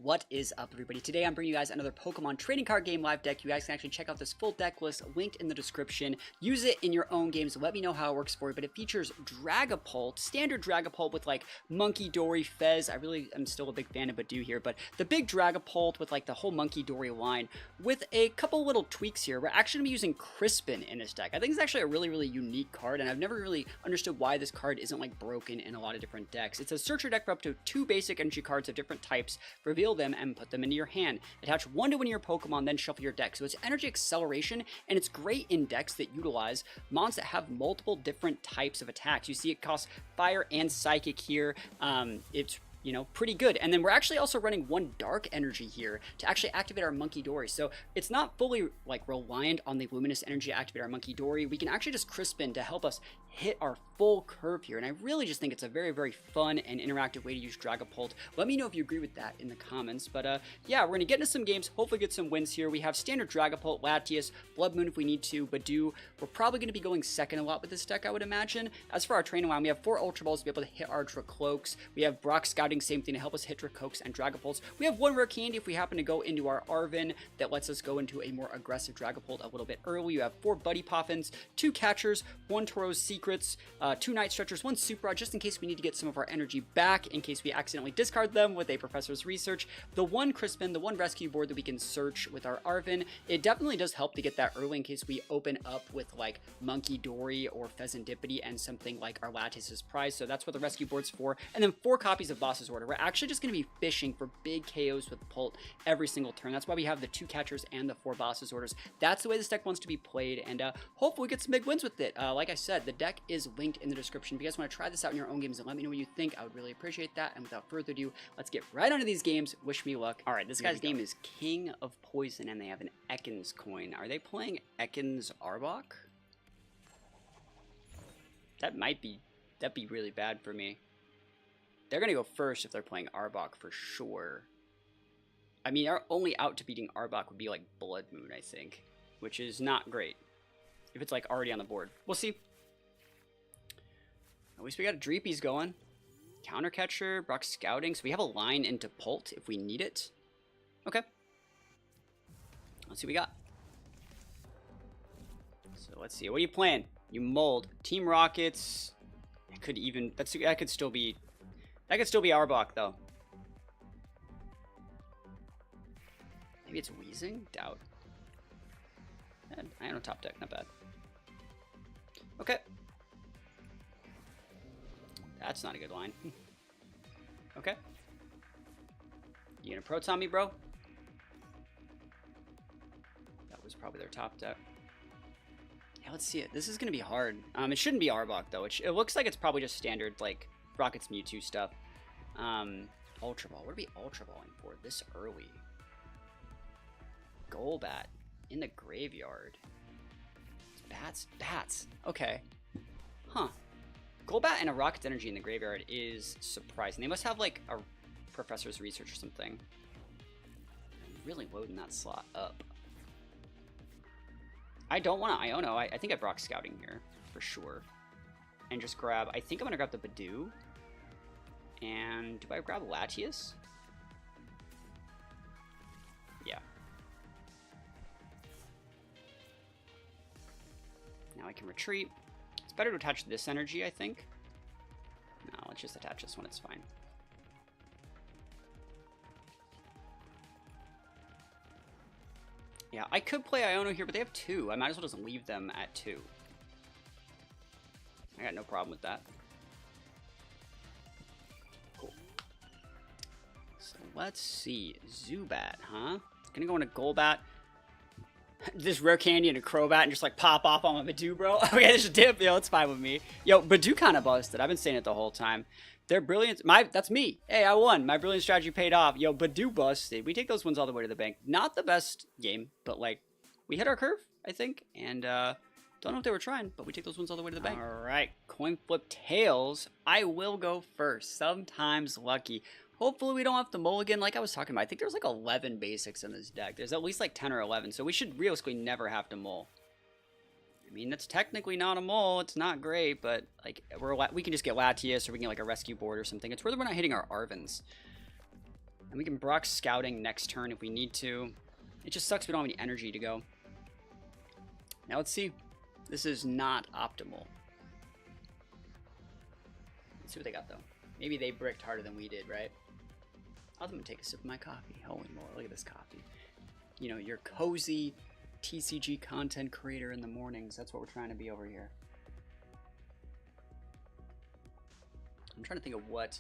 What is up, everybody? Today I'm bringing you guys another Pokemon trading card game live deck. You guys can actually check out this full deck list linked in the description. Use it in your own games. Let me know how it works for you. But it features Dragapult, standard Dragapult with like Munkidori, Fez. I really am still a big fan of Budew here, but the big Dragapult with like the whole Munkidori line with a couple little tweaks here. We're actually going to be using Crispin in this deck. I think it's actually a really unique card, and I've never really understood why this card isn't like broken in a lot of different decks. It's a searcher deck for up to 2 basic energy cards of different types. Reveal them and put them into your hand. Attach 1 to one of your Pokemon, then shuffle your deck. So it's energy acceleration, and it's great in decks that utilize mons that have multiple different types of attacks. You see it costs fire and psychic here. It's pretty good. And then we're actually also running 1 dark energy here to actually activate our Munkidori. So it's not fully like reliant on the Luminous Energy to activate our Munkidori. We can actually just Crispin to help us hit our full curve here. And I really just think it's a very fun and interactive way to use Dragapult. Let me know if you agree with that in the comments. But yeah, we're going to get into some games, hopefully get some wins here. We have standard Dragapult, Latias, Bloodmoon if we need to, Budew. We're probably going to be going second a lot with this deck, I would imagine. As for our training line, we have 4 Ultra Balls to be able to hit our Drakloaks. We have Brock Scouting, same thing, to help us hit Drakloaks and Dragapults. We have 1 Rare Candy if we happen to go into our Arven that lets us go into a more aggressive Dragapult a little bit early. You have 4 Buddy Poffins, 2 Catchers, 1 Turo's Secrets, 2 Night Stretchers, 1 Super Rod, just in case we need to get some of our energy back, in case we accidentally discard them with a Professor's Research, the 1 Crispin, the 1 Rescue Board that we can search with our Arven. It definitely does help to get that early in case we open up with like Munkidori or Fezandipiti and something like our Latias' Prize, so that's what the Rescue Board's for. And then 4 copies of Boss's Order. We're actually just going to be fishing for big KOs with Pult every single turn. That's why we have the 2 Catchers and the 4 Boss's Orders. That's the way this deck wants to be played, and hopefully we get some big wins with it. Like I said, the deck is linked in the description. If you guys want to try this out in your own games and let me know what you think, I would really appreciate that. And without further ado, let's get right onto these games. Wish me luck. All right, this guy's name is King of Poison, and they have an Ekans coin. Are they playing Ekans Arbok? That'd be really bad for me. They're gonna go first if they're playing Arbok for sure. I mean, our only out to beating Arbok would be like Bloodmoon, I think, which is not great if it's like already on the board. We'll see. At least we got a Dreepy's going. Counter Catcher, Brock Scouting, so we have a line into Pult if we need it. Okay. Let's see what we got. So let's see. What are you playing? You mold. Team Rockets. It could even that could still be Arbok though. Maybe it's Wheezing? Doubt. Iono top deck, not bad. Okay. That's not a good line. Okay. You gonna Proton me, bro? That was probably their top deck. Yeah, let's see it. This is gonna be hard. It shouldn't be Arbok though. It looks like it's probably just standard like Rockets Mewtwo stuff. Ultra Ball. What are we Ultra Balling for this early? Golbat in the graveyard. Bats. Okay. Huh. Golbat and a Rocket's Energy in the graveyard is surprising. They must have like a Professor's Research or something. I'm really loading that slot up. I don't want to Iono. I think I Brock Scouting here for sure. And just grab, I think I'm going to grab the Budew. And do I grab Latias? Yeah. Now I can retreat. It's better to attach this energy, I think. No, let's just attach this one, it's fine. Yeah, I could play Iono here, but they have 2. I might as well just leave them at 2. I got no problem with that. Cool. So let's see. Zubat, huh? Gonna go into Golbat. This Rare Candy and a Crobat and just like pop off on my Budew, bro. Okay, just dip. Yo, it's fine with me. Yo, Budew kind of busted. I've been saying it the whole time. They're brilliant. That's me. Hey, I won. My brilliant strategy paid off. Yo, Budew busted. We take those ones all the way to the bank. Not the best game, but like we hit our curve, I think. And don't know what they were trying, but we take those ones all the way to the bank. All right, coin flip tails. I will go first. Sometimes lucky. Hopefully we don't have to mulligan like I was talking about. I think there's like 11 basics in this deck. There's at least like 10 or 11, so we should realistically never have to mull. I mean, that's technically not a mull. It's not great, but like we can just get Latias or we can get like a Rescue Board or something. It's whether we're not hitting our Arvens. And we can Brock Scouting next turn if we need to. It just sucks we don't have any energy to go. Now let's see. This is not optimal. Let's see what they got, though. Maybe they bricked harder than we did, right? I'm gonna take a sip of my coffee. Holy moly, look at this coffee. You know, your cozy TCG content creator in the mornings. That's what we're trying to be over here. I'm trying to think of what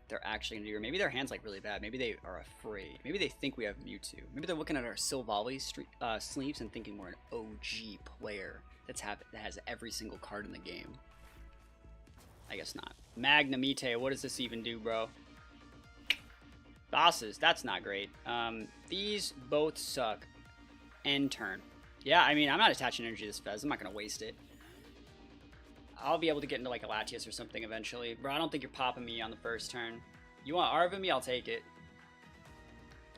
they're actually gonna do. Or maybe their hand's like really bad. Maybe they are afraid. Maybe they think we have Mewtwo. Maybe they're looking at our Silvally sleeves and thinking we're an OG player that has every single card in the game. I guess not. Magnemite, what does this even do, bro? Bosses, that's not great. These both suck. End turn. Yeah, I mean, I'm not attaching energy to this Fez. I'm not going to waste it. I'll be able to get into like a Latias or something eventually. Bro, I don't think you're popping me on the first turn. You want Arven me? I'll take it.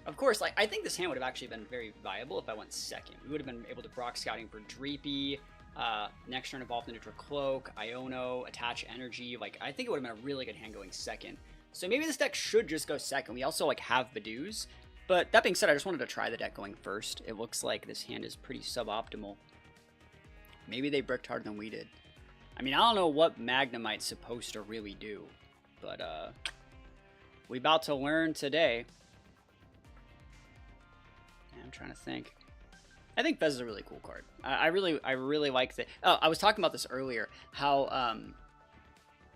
Of course, like I think this hand would have actually been very viable if I went second. We would have been able to Brock Scouting for Dreepy. Next turn evolved into Drakloak, Iono, attach energy. Like I think it would have been a really good hand going second. So maybe this deck should just go second. We also like have Budews. But that being said, I just wanted to try the deck going first. It looks like this hand is pretty suboptimal. Maybe they bricked harder than we did. I mean, I don't know what Magnemite's supposed to really do. But we about to learn today. I'm trying to think. I think Fez is a really cool card. I really like that. Oh, I was talking about this earlier. How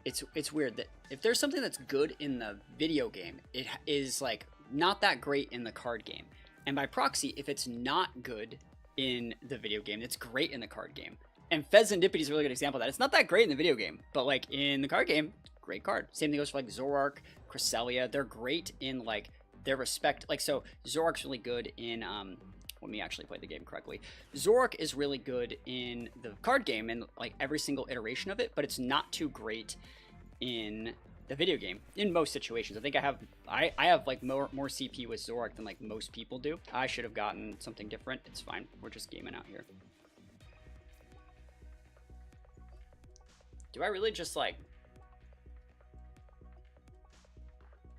it's weird that if there's something that's good in the video game, it is like not that great in the card game. And by proxy, if it's not good in the video game, it's great in the card game. And Fezandipiti is a really good example of that. It's not that great in the video game, but like in the card game, great card. Same thing goes for like Zoroark, Cresselia. They're great in like their respect. Like so, Zoroark's really good in let me actually play the game correctly. Zoroark is really good in the card game and like every single iteration of it, but it's not too great in the video game in most situations. I think I have like more CP with Zoroark than like most people do. I should have gotten something different. It's fine. We're just gaming out here. Do I really just like...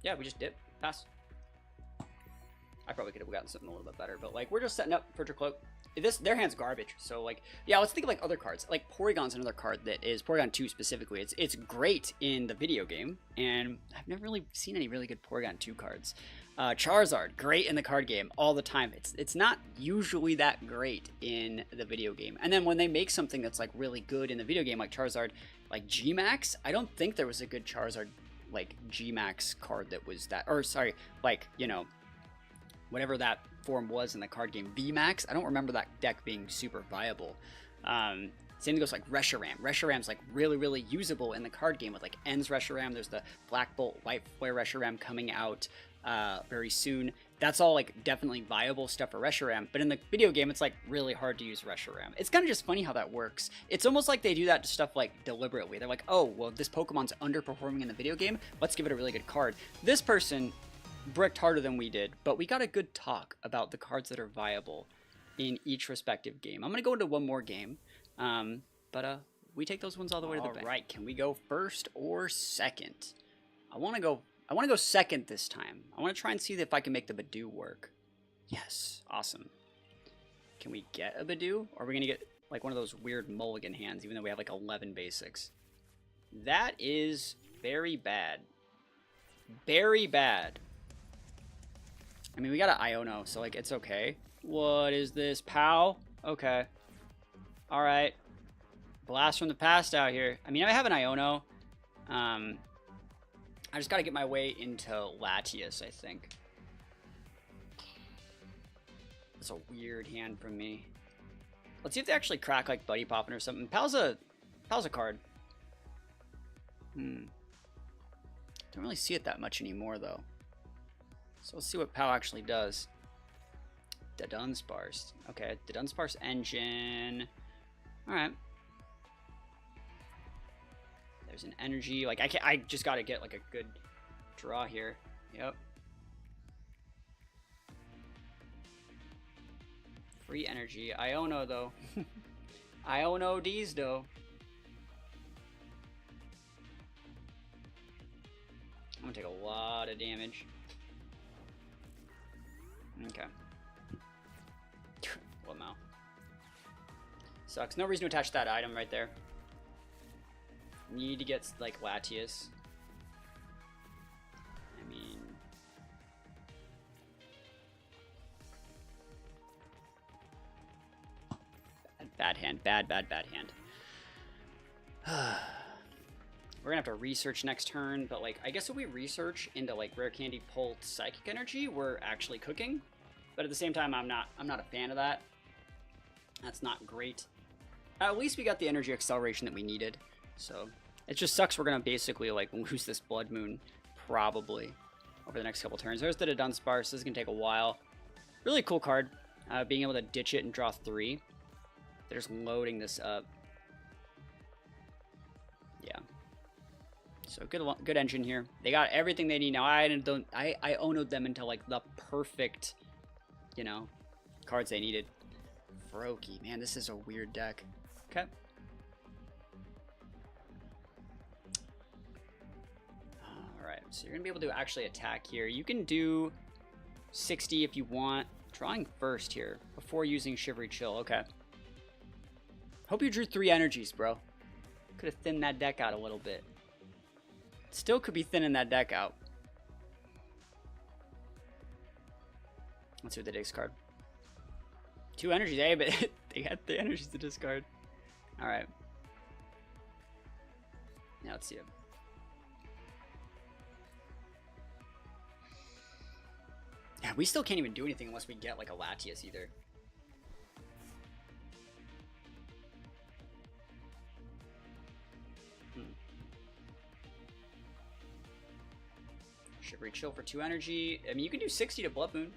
Yeah, we just dip. Pass. I probably could have gotten something a little bit better, but like we're just setting up for Drakloak. Their hand's garbage. So like, yeah, let's think of like other cards. Like Porygon's another card that is Porygon 2 specifically. It's great in the video game, and I've never really seen any really good Porygon 2 cards. Charizard, great in the card game all the time. It's not usually that great in the video game. And then when they make something that's like really good in the video game, like Charizard, like G-Max, I don't think there was a good Charizard like G-Max card that was that, or sorry, like, you know, whatever that form was in the card game, VMAX. I don't remember that deck being super viable. Same thing goes like Reshiram. Reshiram's like really usable in the card game with like Ends Reshiram. There's the Black Bolt, White Flare Reshiram coming out very soon. That's all like definitely viable stuff for Reshiram, but in the video game, it's like really hard to use Reshiram. It's kind of just funny how that works. It's almost like they do that to stuff like deliberately. They're like, oh, well, this Pokemon's underperforming in the video game. Let's give it a really good card. This person bricked harder than we did, but we got a good talk about the cards that are viable in each respective game. I'm going to go into one more game, but we take those ones all the way to the bank. All right, can we go first or second? I want to go second this time. I want to try and see if I can make the Budew work. Yes, awesome. Can we get a Budew? Or are we going to get like one of those weird mulligan hands, even though we have like 11 basics? That is very bad. Very bad. I mean, we got an Iono, so like it's okay. What is this? PAL? Okay. All right. Blast from the past out here. I mean, I have an Iono. I just got to get my way into Latias, I think. That's a weird hand from me. Let's see if they actually crack like Buddy Poffin or something. PAL's a card. Don't really see it that much anymore though. So let's see what PAL actually does. The Dunsparce. Okay, the Dunsparce engine. Alright. There's an energy. Like I just gotta get like a good draw here. Yep. Free energy. Iono though. Iono D's though. I'm gonna take a lot of damage. Okay. What mouth? Sucks. No reason to attach that item right there. Need to get like Latias. I mean, bad hand. Bad hand. We're gonna have to research next turn, but like I guess if we research into like Rare Candy Pult Psychic Energy, we're actually cooking. But at the same time, I'm not a fan of that. That's not great. At least we got the energy acceleration that we needed. So it just sucks we're gonna basically like lose this Bloodmoon probably over the next couple turns. There's the Dunsparce. This is gonna take a while. Really cool card. Being able to ditch it and draw 3. They're just loading this up. Yeah. So good engine here. They got everything they need now. I Iono'd them into like the perfect, you know, cards they needed. Froakie, man, this is a weird deck. Okay. Alright, so you're gonna be able to actually attack here. You can do 60 if you want. Drawing first here before using Shivery Chill. Okay. Hope you drew 3 energies, bro. Could have thinned that deck out a little bit. Still could be thinning that deck out. Let's see what they discard. 2 energies, eh? But they got the energies to discard. Alright. Now let's see it. Yeah, we still can't even do anything unless we get like a Latias either. Shivery Chill for 2 energy. I mean, you can do 60 to Bloodmoon.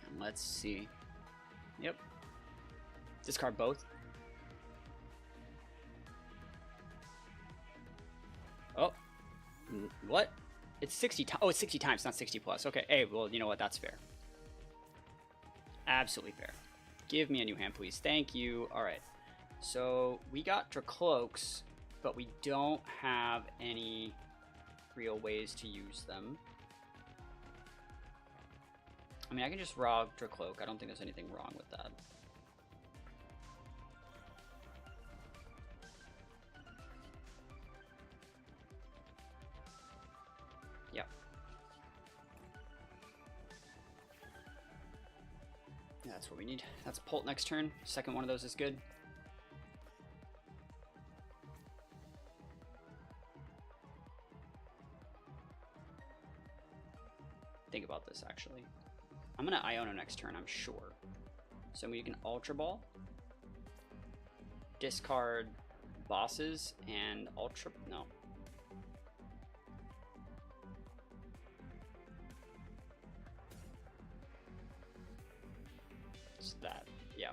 And let's see. Yep. Discard both. Oh. What? It's 60 times. Oh, it's 60 times, not 60 plus. Okay. Hey, well, you know what? That's fair. Absolutely fair. Give me a new hand, please. Thank you. All right. So we got Drakloaks, but we don't have any real ways to use them. I mean, I can just raw Drakloak. I don't think there's anything wrong with that. Yep. Yeah, that's what we need. That's Pult next turn. Second one of those is good. Think about this actually. I'm gonna Iono next turn, I'm sure. So we can Ultra Ball, discard bosses, and Ultra. No. It's that. Yeah.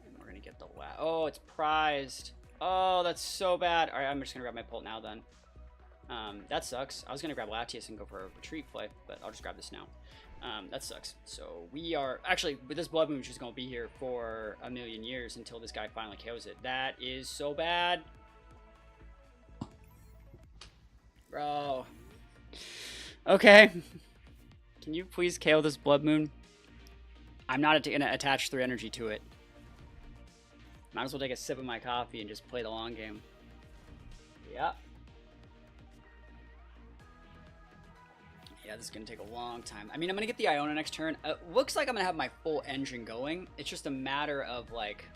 And we're gonna get the oh, it's prized. Oh, that's so bad. All right, I'm just gonna grab my Pult now then. That sucks. I was gonna grab Latias and go for a retreat play, but I'll just grab this now. That sucks. So we are actually with this Bloodmoon, which is gonna be here for a million years until this guy finally KOs it. That is so bad, bro. Okay, can you please KO this Bloodmoon? I'm not gonna attach 3 energy to it. Might as well take a sip of my coffee and just play the long game. Yeah. Yeah, this is going to take a long time. I mean, I'm going to get the Iono next turn. Looks like I'm going to have my full engine going. It's just a matter of, like,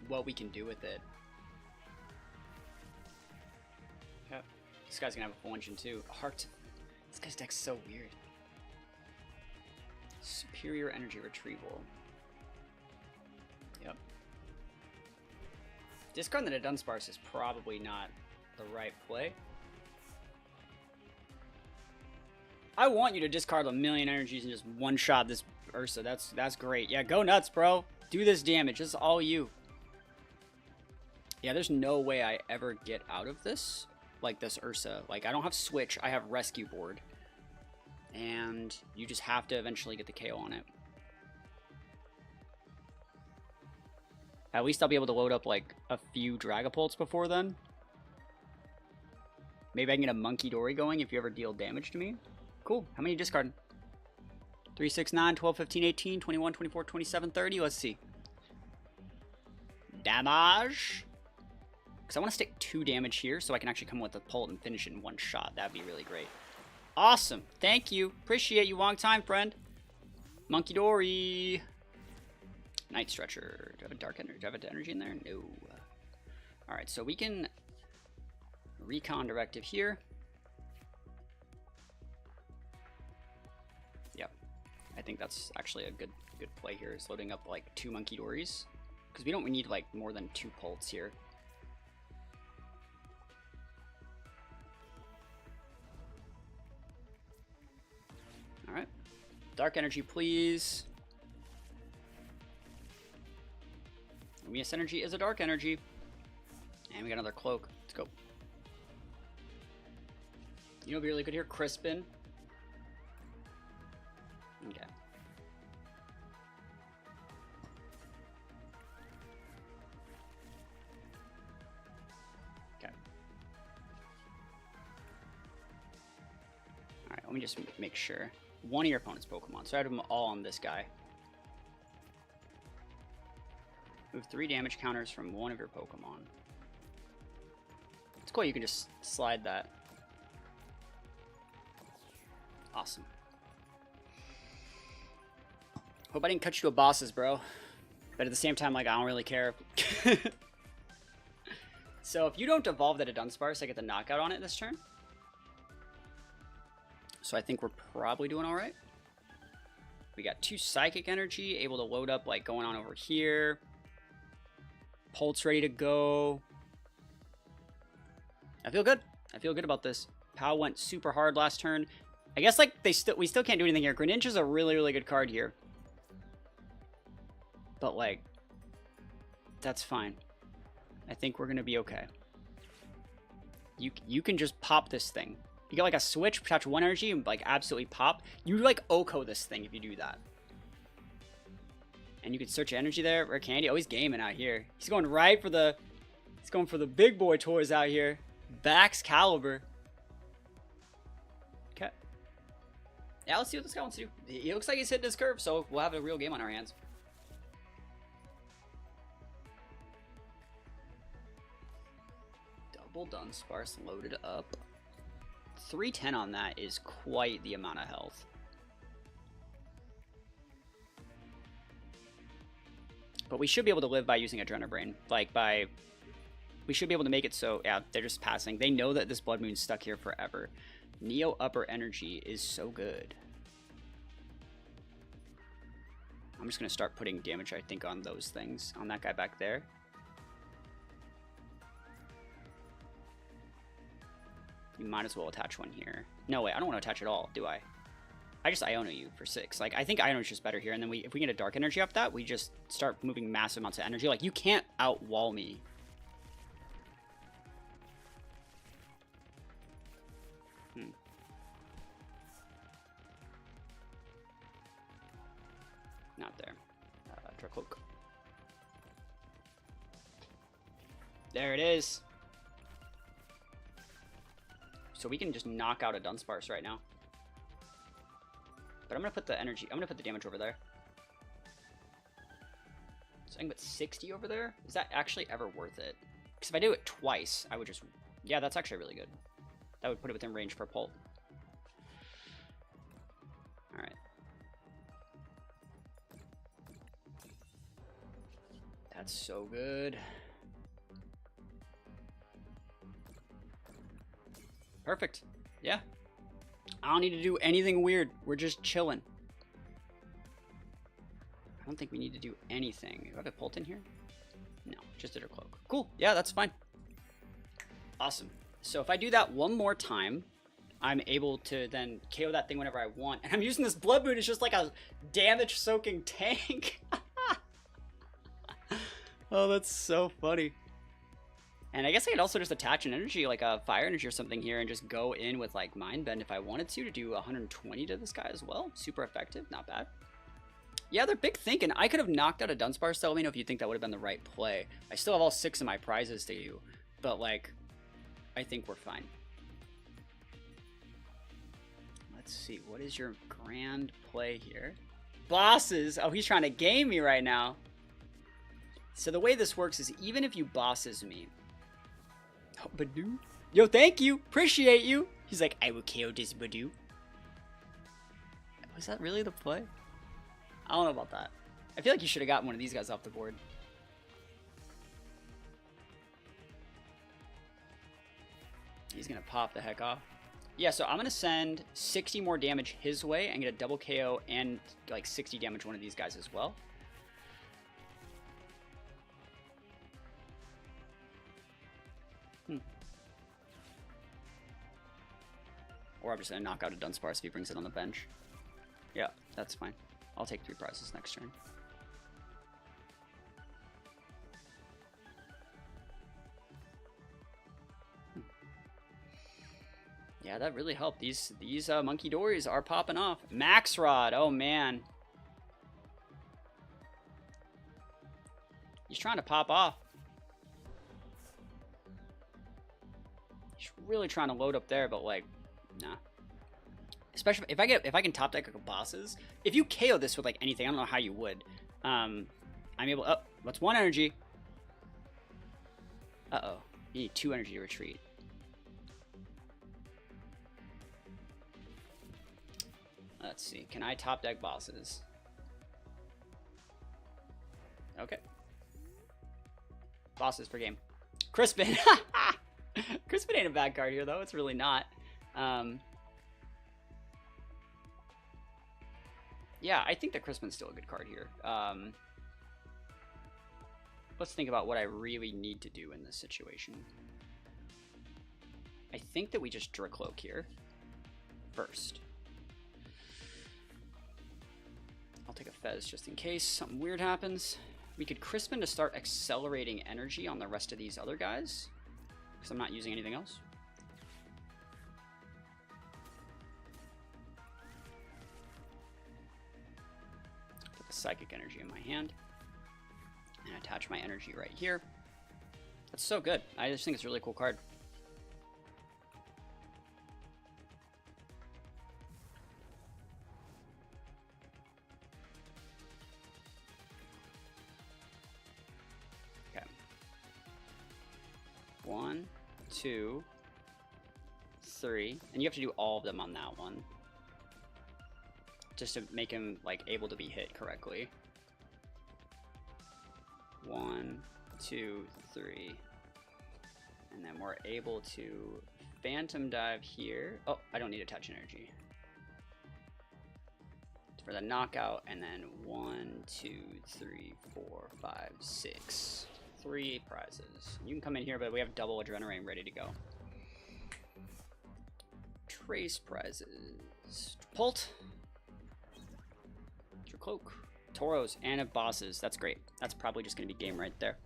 what we can do with it. Yep. This guy's going to have a full engine, too. Heart. This guy's deck's so weird. Superior Energy Retrieval. Yep. Discarding the Dunsparce is probably not the right play. I want you to discard a million energies and just one-shot this Ursa. That's great. Yeah, go nuts, bro. Do this damage. This is all you. Yeah, there's no way I ever get out of this. Like this Ursa. Like, I don't have Switch. I have Rescue Board. And you just have to eventually get the KO on it. At least I'll be able to load up like a few Dragapults before then. Maybe I can get a Munkidori going if you ever deal damage to me. Cool. How many discarding? 3, 6, 9, 12, 15, 18, 21, 24, 27, 30. Let's see. Damage. Because I want to stick 2 damage here so I can actually come with a Pult and finish it in 1 shot. That'd be really great. Awesome. Thank you. Appreciate you. Long time, friend. Munkidori. Night Stretcher. Do I have a dark energy? Do I have an energy in there? No. Alright, so we can recon directive here. Yep. I think that's actually a good play here, is loading up like 2 Munkidoris. Because we don't need like more than 2 Pults here. Alright. Dark energy, please. Luminous energy is a dark energy. And we got another cloak. Let's go. You know what'd be really good here? Crispin. Okay. Okay. Alright, let me just make sure. One of your opponent's Pokemon. So I have them all on this guy. Move 3 damage counters from one of your Pokemon. It's cool, you can just slide that. Awesome. Hope I didn't cut you to bosses, bro. But at the same time, like, I don't really care. So if you don't evolve that to Dunsparce, I get the knockout on it this turn. So I think we're probably doing alright. We got 2 Psychic Energy, able to load up, like, going on over here. Pult's ready to go. I feel good. I feel good about this. PAL went super hard last turn. I guess like we still can't do anything here. Greninja's a really, really good card here. But like, that's fine. I think we're gonna be okay. You can just pop this thing. You get like a switch, attach 1 energy, and like absolutely pop. You like Oko this thing if you do that. And you can search energy there. Rare Candy, always gaming out here. He's going right for the... He's going for the big boy toys out here. Bax Caliber. Okay. Yeah, let's see what this guy wants to do. He looks like he's hitting his curve, so we'll have a real game on our hands. Double Dunsparce loaded up. 310 on that is quite the amount of health. But we should be able to live by using Adrenabrain. Like, we should be able to make it so... Yeah, they're just passing. They know that this Blood Moon's stuck here forever. Neo Upper Energy is so good. I'm just going to start putting damage, I think, on those things. On that guy back there. You might as well attach one here. No, wait, I don't want to attach at all, do I? I just Iono you for 6. Like, I think Iono's just better here. And then if we get a dark energy off that, we just start moving massive amounts of energy. Like, you can't outwall me. Not there. Drakloak. There it is. So we can just knock out a Dunsparce right now. But I'm gonna put the energy. I'm gonna put the damage over there. So I can put 60 over there. Is that actually ever worth it? Because if I do it twice, I would just. Yeah, that's actually really good. That would put it within range for Pult. All right. That's so good. Perfect. Yeah. I don't need to do anything weird. We're just chilling. I don't think we need to do anything. Do I have a Pult in here? No, just a Drakloak. Cool. Yeah, that's fine. Awesome. So if I do that one more time, I'm able to then KO that thing whenever I want. And I'm using this Blood Moon as just like a damage-soaking tank. Oh, that's so funny. And I guess I could also just attach an energy, like a fire energy or something here, and just go in with like Mind Bend if I wanted to do 120 to this guy as well. Super effective, not bad. Yeah, they're big thinking. I could have knocked out a Dunsparce, so let me know if you think that would have been the right play. I still have all 6 of my prizes to do, but like, I think we're fine. Let's see, what is your grand play here? Bosses! Oh, he's trying to game me right now. So the way this works is even if you bosses me... Oh, Budew? Yo, thank you! Appreciate you! He's like, I will KO this Budew. Was that really the play? I don't know about that. I feel like you should have gotten one of these guys off the board. He's going to pop the heck off. Yeah, so I'm going to send 60 more damage his way and get a double KO and like 60 damage one of these guys as well. Or I'm just going to knock out a Dunsparce if he brings it on the bench. Yeah, that's fine. I'll take 3 prizes next turn. Yeah, that really helped. These Munkidoris are popping off. Max Rod, oh man. He's trying to pop off. He's really trying to load up there, but like, nah. Especially if I can top deck a couple bosses. If you KO this with like anything, I don't know how you would. I'm able. Oh, what's 1 energy? Uh-oh. You need 2 energy to retreat. Let's see. Can I top deck bosses? Okay. Bosses for game. Crispin. Crispin ain't a bad card here though. It's really not. Yeah, I think that Crispin's still a good card here. Let's think about what I really need to do in this situation. I think that we just Drakloak here first. I'll take a Fez just in case something weird happens. We could Crispin to start accelerating energy on the rest of these other guys, because I'm not using anything else. Put the Psychic Energy in my hand and attach my energy right here. That's so good. I just think it's a really cool card. Okay. 1, 2, 3, and you have to do all of them on that one, just to make him like able to be hit correctly. 1, 2, 3, and then we're able to Phantom Dive here. Oh, I don't need attach energy for the knockout, and then 1, 2, 3, 4, 5, 6. 3 prizes. You can come in here, but we have double Adrenaline ready to go. Trace prizes. Pult. Drakloak. Toros and bosses. That's great. That's probably just going to be game right there.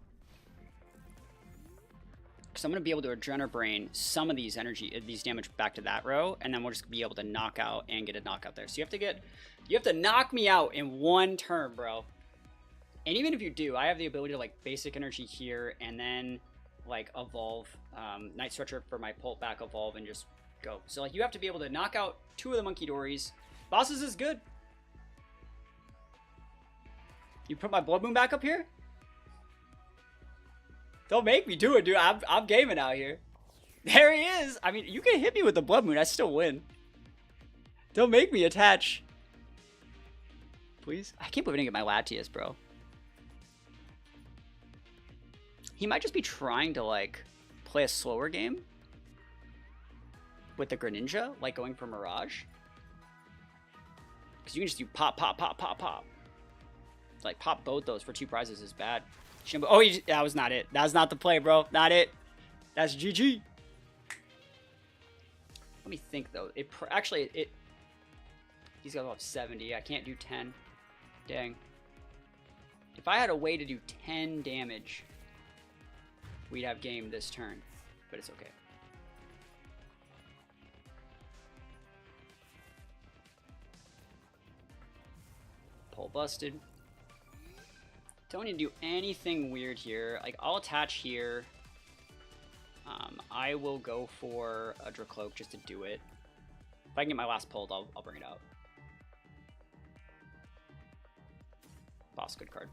Because I'm going to be able to Adrenabrain some of these damage back to that row, and then we'll just be able to knock out and get a knockout there. So you have to knock me out in 1 turn, bro. And even if you do, I have the ability to like basic energy here and then like evolve Night Stretcher for my Pult back evolve and just go. So like you have to be able to knock out 2 of the Munkidoris. Bosses is good. You put my Bloodmoon back up here? Don't make me do it, dude. I'm gaming out here. There he is. I mean, you can hit me with the Bloodmoon. I still win. Don't make me attach. Please? I can't believe I didn't get my Latias, bro. He might just be trying to, like, play a slower game with the Greninja, like going for Mirage. Because you can just do pop, pop, pop, pop, pop. Like, pop both those for 2 prizes is bad. Shimbo, oh, that was not it. That was not the play, bro. Not it. That's GG. Let me think, though. Actually, these guys will have 70. I can't do 10. Dang. If I had a way to do 10 damage, we'd have game this turn, but it's okay. Pull busted. Don't need to do anything weird here. Like, I'll attach here. I will go for a Drakloak just to do it. If I can get my last pulled, I'll bring it out. Boss, good card.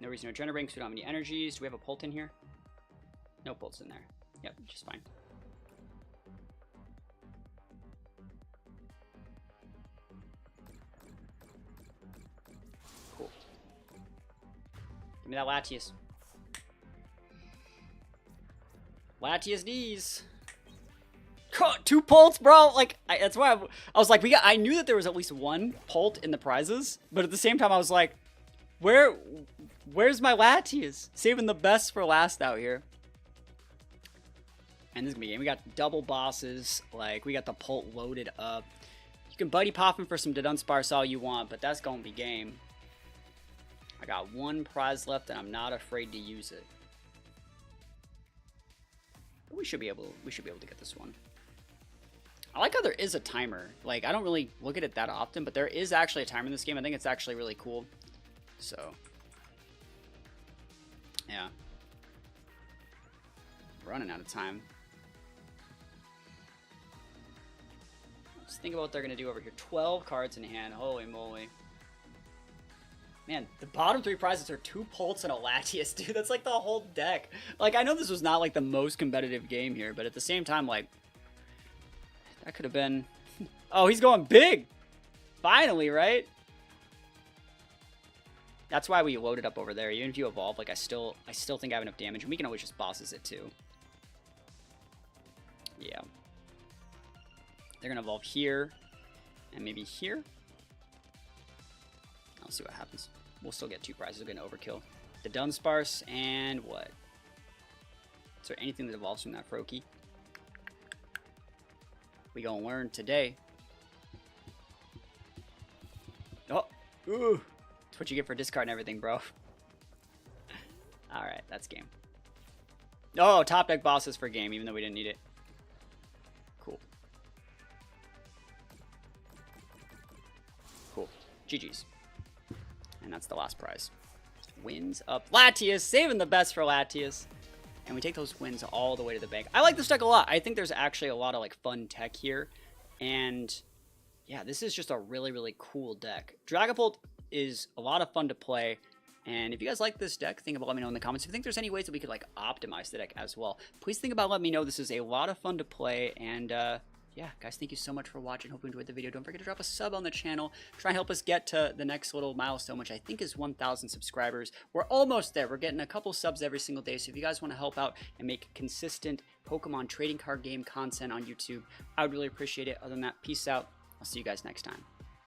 No reason to regenerate because we don't have any energies. Do we have a Pult in here? No Pults in there. Yep, just fine. Cool. Give me that Latias. Latias D's. 2 Pults, bro. Like, that's why I was like, I knew that there was at least 1 Pult in the prizes, but at the same time, I was like, where's my Latias? Saving the best for last out here. And this is gonna be a game. We got double bosses. Like, we got the Pult loaded up. You can Buddy Poffin for some Dunsparce all you want, but that's gonna be game. I got 1 prize left, and I'm not afraid to use it. But we should be able to get this one. I like how there is a timer. Like, I don't really look at it that often, but there is actually a timer in this game. I think it's actually really cool. So, yeah. Running out of time. Let's think about what they're going to do over here. 12 cards in hand. Holy moly. Man, the bottom 3 prizes are 2 Pults and a Latias, dude. That's like the whole deck. Like, I know this was not like the most competitive game here, but at the same time, like, that could have been... Oh, he's going big! Finally, right? That's why we loaded up over there. Even if you evolve, like, I still think I have enough damage, and we can always just bosses it too. Yeah. They're gonna evolve here, and maybe here. I'll see what happens. We'll still get 2 prizes. We're gonna overkill. The Dunsparce, and what? Is there anything that evolves from that Froakie? We gonna learn today. Oh, ooh. That's what you get for discarding everything, bro. Alright, that's game. Oh, top deck bosses for game, even though we didn't need it. Cool. Cool. GG's. And that's the last prize. Wins up. Latias, saving the best for Latias. And we take those wins all the way to the bank. I like this deck a lot. I think there's actually a lot of like fun tech here. And yeah, this is just a really, really cool deck. Dragapult is a lot of fun to play. And if you guys like this deck, think about letting me know in the comments. If you think there's any ways that we could like optimize the deck as well, please think about letting me know. This is a lot of fun to play. And yeah, guys, thank you so much for watching. Hope you enjoyed the video. Don't forget to drop a sub on the channel. Try and help us get to the next little milestone, which I think is 1,000 subscribers. We're almost there. We're getting a couple subs every single day. So if you guys want to help out and make consistent Pokemon trading card game content on YouTube, I would really appreciate it. Other than that, peace out. I'll see you guys next time.